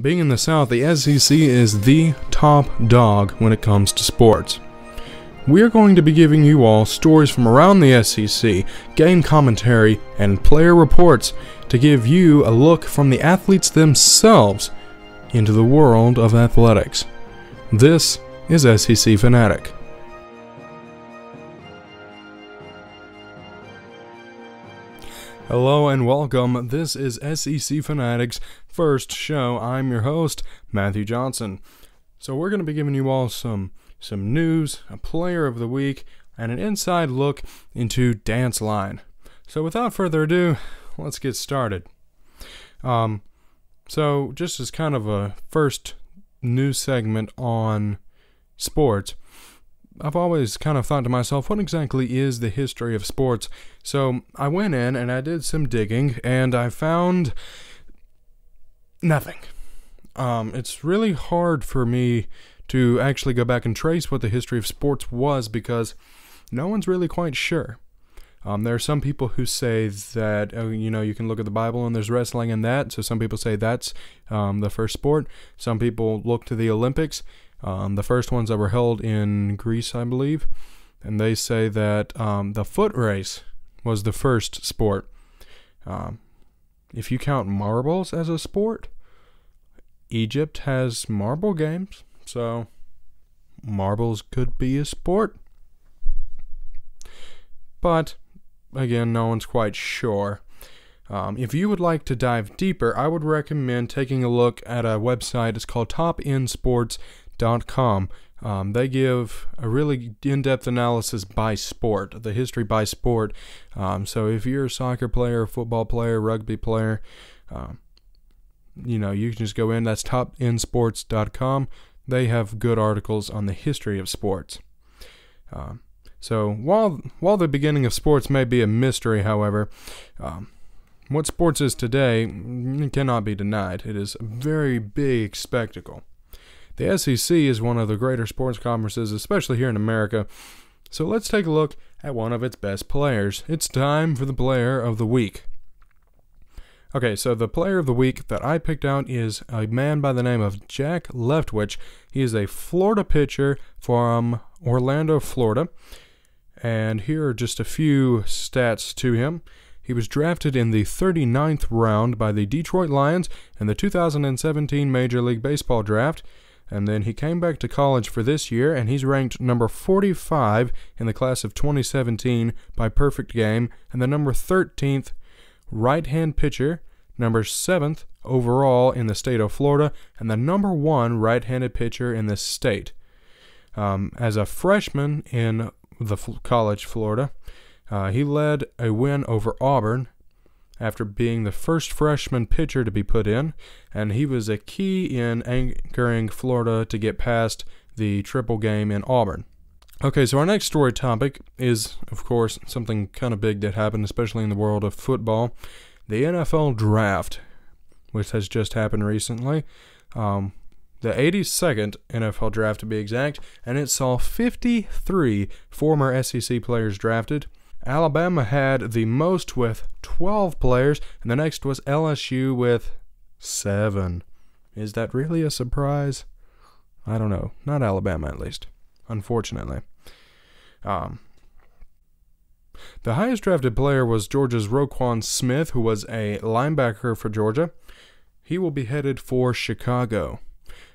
Being in the South, the SEC is the top dog when it comes to sports. We are going to be giving you all stories from around the SEC, game commentary, and player reports to give you a look from the athletes themselves into the world of athletics. This is SEC Fanatic. Hello and welcome. This is SEC Fanatic's first show. I'm your host, Matthew Johnson. So we're going to be giving you all some news, a player of the week, and an inside look into Dance Line. So without further ado, let's get started. So just as kind of a first news segment on sports, I've always kind of thought to myself, what exactly is the history of sports? So I went in and I did some digging, and I found nothing. It's really hard for me to actually go back and trace what the history of sports was because no one's really quite sure. There are some people who say that, you can look at the Bible and there's wrestling in that, so some people say that's the first sport. Some people look to the Olympics, the first ones that were held in Greece, I believe, and they say that the foot race was the first sport. If you count marbles as a sport, Egypt has marble games, so marbles could be a sport. But again, no one's quite sure. If you would like to dive deeper, I would recommend taking a look at a website. It's called topinsports.com. They give a really in-depth analysis by sport, the history by sport. So if you're a soccer player, football player, rugby player, you can just go in. That's topinsports.com. They have good articles on the history of sports. So while the beginning of sports may be a mystery, however, what sports is today cannot be denied. It is a very big spectacle. The SEC is one of the greater sports conferences, especially here in America. So let's take a look at one of its best players. It's time for the player of the week. Okay, so the player of the week that I picked out is a man by the name of Jack Leftwich. He is a Florida pitcher from Orlando, Florida. And here are just a few stats to him. He was drafted in the 39th round by the Detroit Lions in the 2017 Major League Baseball draft. And then he came back to college for this year, and he's ranked number 45 in the class of 2017 by Perfect Game, and the number 13th right-hand pitcher, number 7th overall in the state of Florida, and the number 1 right-handed pitcher in the state. As a freshman in the college Florida, he led a win over Auburn after being the first freshman pitcher to be put in, and he was a key in anchoring Florida to get past the triple game in Auburn. Okay, so our next story topic is, of course, something kind of big that happened, especially in the world of football. The NFL Draft, which has just happened recently. The 82nd NFL Draft to be exact, and it saw 53 former SEC players drafted. Alabama had the most with 12 players, and the next was LSU with 7. Is that really a surprise? I don't know. Not Alabama, at least. Unfortunately. The highest drafted player was Georgia's Roquan Smith, who was a linebacker for Georgia. He will be headed for Chicago.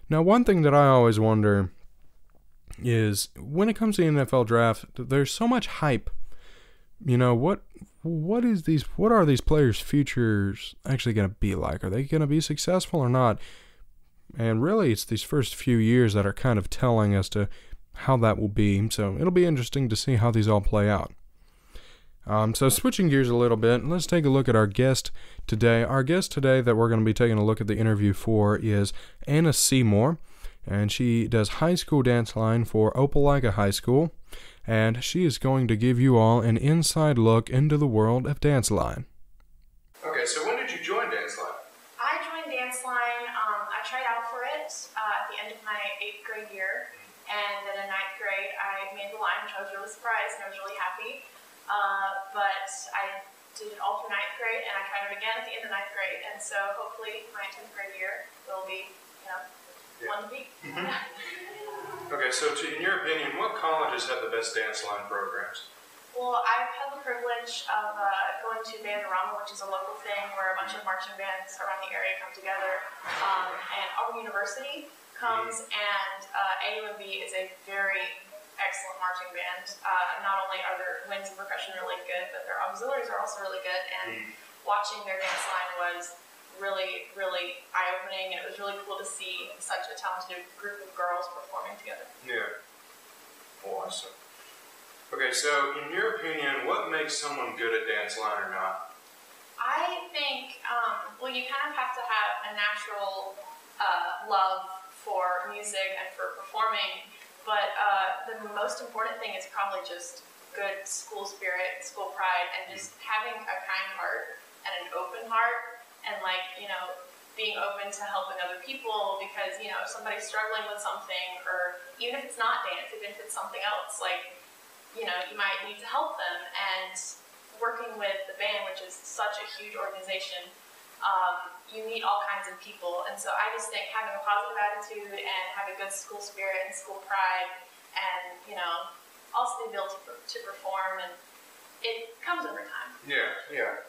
Now, one thing that I always wonder is, when it comes to the NFL Draft, there's so much hype. What are these players' futures actually going to be like? Are they going to be successful or not? And really, it's these first few years that are kind of telling as to how that will be. So it'll be interesting to see how these all play out. So switching gears a little bit, let's take a look at our guest today. Our guest today that we're going to be taking a look at the interview for is Anna Seymour, and she does high school dance line for Opelika High School. And she is going to give you all an inside look into the world of Dance Line. Okay, so when did you join Dance Line? I joined Dance Line, I tried out for it at the end of my 8th grade year, and then in 9th grade I made the line, which I was really surprised and I was really happy. But I did it all through 9th grade, and I tried it again at the end of 9th grade, and so hopefully my 10th grade year will will be, one to beat. Okay, so in your opinion, what colleges have the best dance line programs? Well, I've had the privilege of going to Bandorama, which is a local thing where a bunch of marching bands around the area come together, and Auburn University comes, and AUMB is a very excellent marching band. Not only are their winds and percussion really good, but their auxiliaries are also really good, and watching their dance line was really, really eye-opening, and it was really cool to see such a talented group of girls performing together. Yeah. Awesome. Okay, so in your opinion, what makes someone good at dance line or not? I think, well, you kind of have to have a natural love for music and for performing, but the most important thing is probably just good school spirit, school pride, and just having a kind heart and an open heart, and being open to helping other people, because if somebody's struggling with something, or even if it's not dance, even if it's something else, you might need to help them. And working with the band, which is such a huge organization, you meet all kinds of people, and so I just think having a positive attitude and having good school spirit and school pride, and also the ability to perform, and it comes over time. Yeah.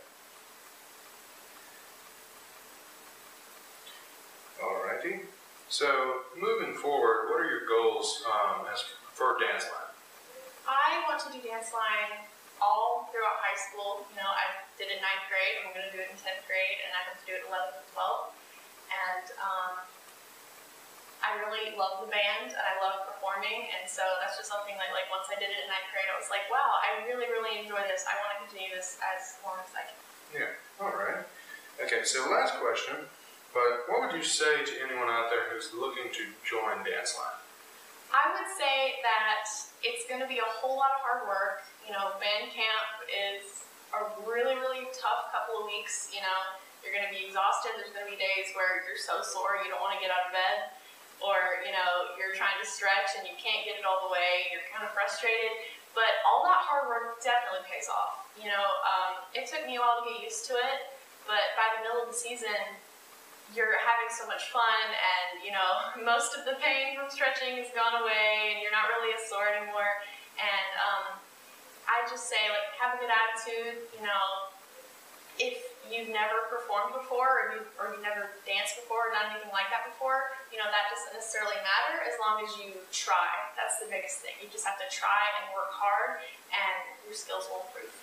Alrighty. So, moving forward, what are your goals for dance line? I want to do dance line all throughout high school. I did it in 9th grade, I'm going to do it in 10th grade, and I hope to do it 11th and 12th. And I really love the band, and I love performing, and so that's just something like once I did it in 9th grade, I was like, wow, I really, really enjoy this. I want to continue this as long as I can. Yeah, alright. Okay, so last question. But what would you say to anyone out there who's looking to join dance line? I would say that it's going to be a whole lot of hard work. Band camp is a really, really tough couple of weeks. You're going to be exhausted. There's going to be days where you're so sore you don't want to get out of bed, or you're trying to stretch and you can't get it all the way. You're kind of frustrated, but all that hard work definitely pays off. It took me a while to get used to it, but by the middle of the season, you're having so much fun, and most of the pain from stretching has gone away, and you're not really as sore anymore. And I just say, have a good attitude. If you've never performed before, or you've never danced before, or done anything like that before, that doesn't necessarily matter as long as you try. That's the biggest thing. You just have to try and work hard, and your skills will improve.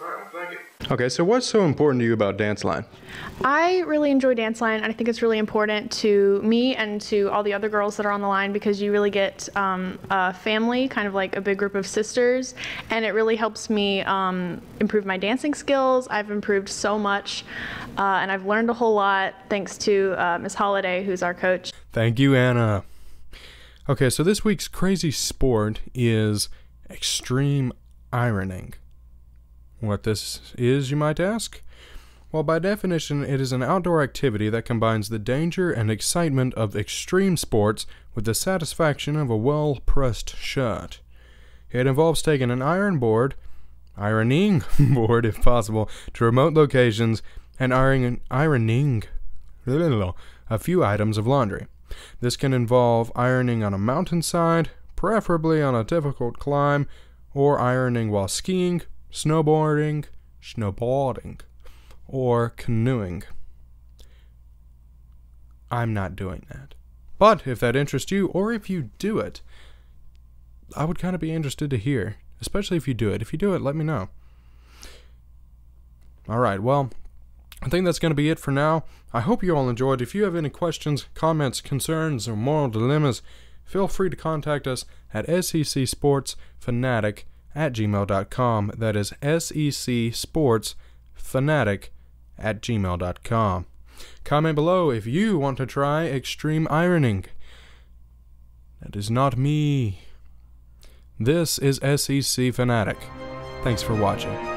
All right, thank you. Okay, so what's so important to you about dance line? I really enjoy dance line, and I think it's really important to me and to all the other girls that are on the line, because you really get a family, kind of like a big group of sisters, and it really helps me improve my dancing skills. I've improved so much, and I've learned a whole lot thanks to Ms. Holiday, who's our coach. Thank you, Anna. Okay, so this week's crazy sport is extreme ironing. What this is, you might ask? Well, by definition, it is an outdoor activity that combines the danger and excitement of extreme sports with the satisfaction of a well-pressed shot. It involves taking an ironing board if possible, to remote locations and ironing a few items of laundry. This can involve ironing on a mountainside, preferably on a difficult climb, or ironing while skiing, snowboarding, or canoeing. I'm not doing that. But if that interests you, or if you do it, I would kind of be interested to hear, especially if you do it. If you do it, let me know. Alright, well, I think that's going to be it for now. I hope you all enjoyed. If you have any questions, comments, concerns, or moral dilemmas, feel free to contact us at secsportsfanatic@gmail.com. That is secsportsfanatic@gmail.com. Comment below if you want to try extreme ironing. That is not me. This is SEC Fanatic. Thanks for watching.